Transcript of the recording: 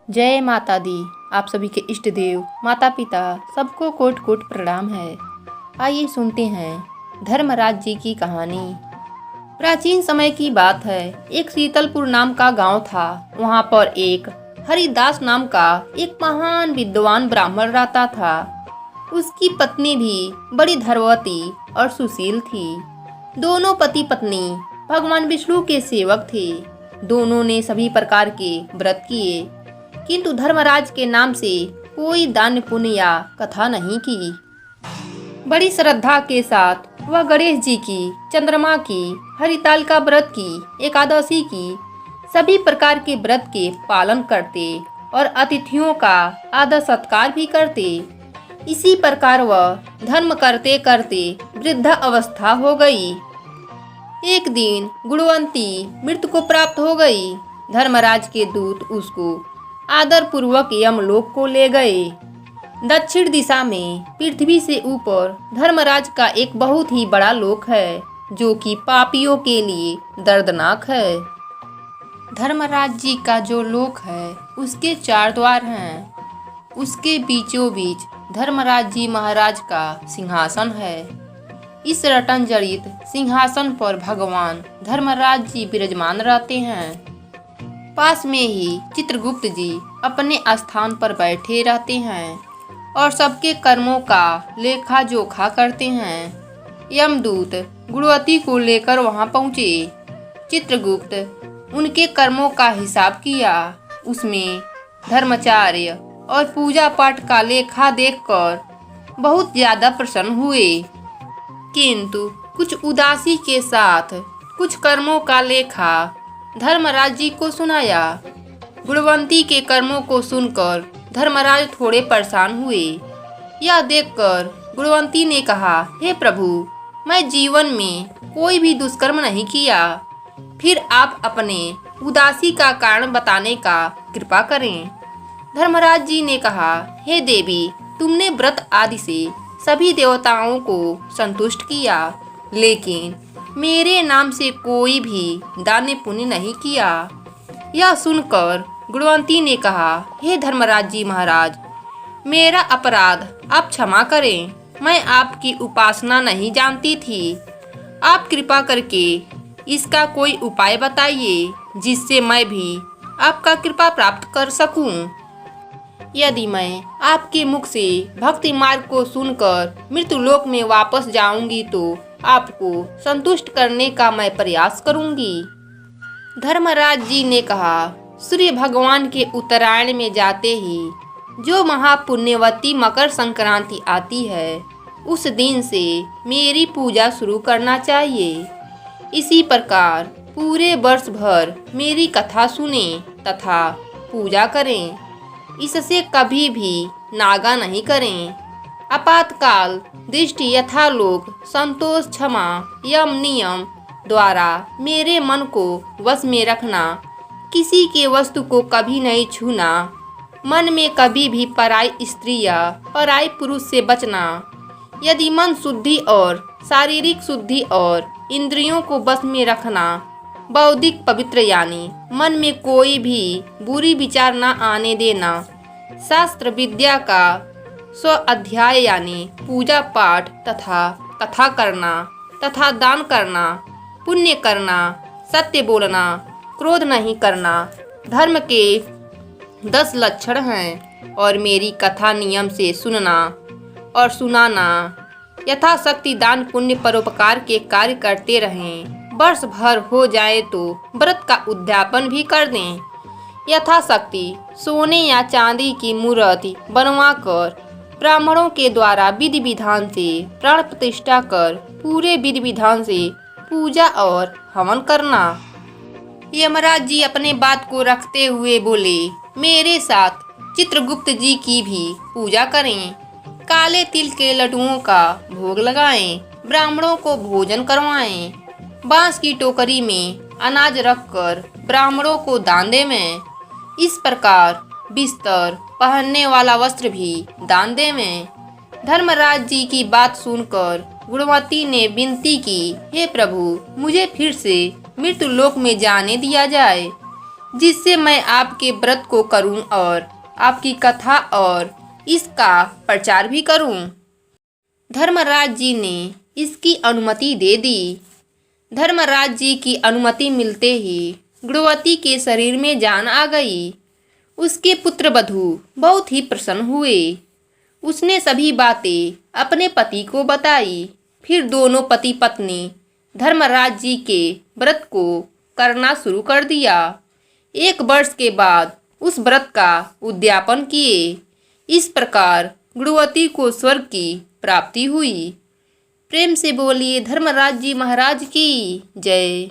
जय माता दी। आप सभी के इष्ट देव माता पिता सबको कोट कोट प्रणाम है। आइए सुनते हैं धर्मराज जी की कहानी। प्राचीन समय की बात है। एक शीतलपुर नाम का गांव था। वहां पर एक हरिदास नाम का एक महान विद्वान ब्राह्मण रहता था। उसकी पत्नी भी बड़ी धर्मवती और सुशील थी। दोनों पति पत्नी भगवान विष्णु के सेवक थे। दोनों ने सभी प्रकार के व्रत किए, किंतु धर्मराज के नाम से कोई दान पुण्य या कथा नहीं की। बड़ी श्रद्धा के साथ वह गणेश जी की, चंद्रमा की, हरिताल का व्रत की, एकादशी की, सभी प्रकार के व्रत के पालन करते और अतिथियों का आदर सत्कार भी करते। इसी प्रकार वह धर्म करते करते वृद्ध अवस्था हो गई। एक दिन गुणवंती मृत्यु को प्राप्त हो गई। धर्मराज के दूत उसको आदर पूर्वक यमलोक को ले गए। दक्षिण दिशा में पृथ्वी से ऊपर धर्मराज का एक बहुत ही बड़ा लोक है, जो कि पापियों के लिए दर्दनाक है। धर्मराज जी का जो लोक है उसके 4 द्वार हैं। उसके बीचों बीच धर्मराज जी महाराज का सिंहासन है। इस रत्न जड़ित सिंहासन पर भगवान धर्मराज जी विराजमान रहते हैं। पास में ही चित्रगुप्त जी अपने स्थान पर बैठे रहते हैं और सबके कर्मों का लेखा जोखा करते हैं। यमदूत गुणवती को लेकर वहां पहुंचे। चित्रगुप्त उनके कर्मों का हिसाब किया। उसमें धर्माचार्य और पूजा पाठ का लेखा देखकर बहुत ज्यादा प्रसन्न हुए, किंतु कुछ उदासी के साथ कुछ कर्मों का लेखा धर्मराज जी को सुनाया। गुणवंती के कर्मों को सुनकर धर्मराज थोड़े परेशान हुए। यह देखकर गुणवंती ने कहा, हे प्रभु, मैं जीवन में कोई भी दुष्कर्म नहीं किया, फिर आप अपने उदासी का कारण बताने का कृपा करें। धर्मराज जी ने कहा, हे देवी, तुमने व्रत आदि से सभी देवताओं को संतुष्ट किया, लेकिन मेरे नाम से कोई भी दान पुण्य नहीं किया। यह सुनकर गुणवंती ने कहा, हे धर्मराज जी महाराज, मेरा अपराध आप क्षमा करें। मैं आपकी उपासना नहीं जानती थी। आप कृपा करके इसका कोई उपाय बताइए, जिससे मैं भी आपका कृपा प्राप्त कर सकूं। यदि मैं आपके मुख से भक्ति मार्ग को सुनकर मृत्युलोक में वापस जाऊंगी तो आपको संतुष्ट करने का मैं प्रयास करूंगी। धर्मराज जी ने कहा, सूर्य भगवान के उत्तरायण में जाते ही जो महापुण्यवती मकर संक्रांति आती है, उस दिन से मेरी पूजा शुरू करना चाहिए। इसी प्रकार पूरे वर्ष भर मेरी कथा सुने तथा पूजा करें। इससे कभी भी नागा नहीं करें। आपातकाल दृष्टि यथालोक संतोष क्षमा यम नियम द्वारा मेरे मन को वश में रखना। किसी के वस्तु को कभी नहीं छूना। मन में कभी भी पराई स्त्री या पराई पुरुष से बचना। यदि मन शुद्धि और शारीरिक शुद्धि और इंद्रियों को वश में रखना, बौद्धिक पवित्र यानी मन में कोई भी बुरी विचार न आने देना, शास्त्र विद्या का स्व अध्याय यानी पूजा पाठ तथा कथा करना तथा दान करना, पुण्य करना, सत्य बोलना, क्रोध नहीं करना धर्म के 10 लक्षण हैं। और मेरी कथा नियम से सुनना और सुनाना, यथाशक्ति दान पुण्य परोपकार के कार्य करते रहें। वर्ष भर हो जाए तो व्रत का उद्यापन भी कर दें। यथाशक्ति सोने या चांदी की मूर्ति बनवाकर ब्राह्मणों के द्वारा विधि विधान से प्राण प्रतिष्ठा कर पूरे विधि विधान से पूजा और हवन करना। यमराज जी अपने बात को रखते हुए बोले, मेरे साथ चित्रगुप्त जी की भी पूजा करें। काले तिल के लड्डुओं का भोग लगाएं, ब्राह्मणों को भोजन करवाएं। बांस की टोकरी में अनाज रखकर ब्राह्मणों को दान देवें। इस प्रकार बिस्तर, पहनने वाला वस्त्र भी दान देवें। धर्मराज जी की बात सुनकर गुणवती ने विनती की, हे प्रभु, मुझे फिर से मृत्यु लोक में जाने दिया जाए। जिससे मैं आपके व्रत को करूं और आपकी कथा और इसका प्रचार भी करूं। धर्मराज जी ने इसकी अनुमति दे दी। धर्मराज जी की अनुमति मिलते ही गुणवती के शरीर में जान आ गई। उसके पुत्र वधू बहुत ही प्रसन्न हुए। उसने सभी बातें अपने पति को बताई। फिर दोनों पति पत्नी धर्मराज जी के व्रत को करना शुरू कर दिया। 1 वर्ष के बाद उस व्रत का उद्यापन किए। इस प्रकार गुणवती को स्वर्ग की प्राप्ति हुई। प्रेम से बोलिए धर्मराज जी महाराज की जय।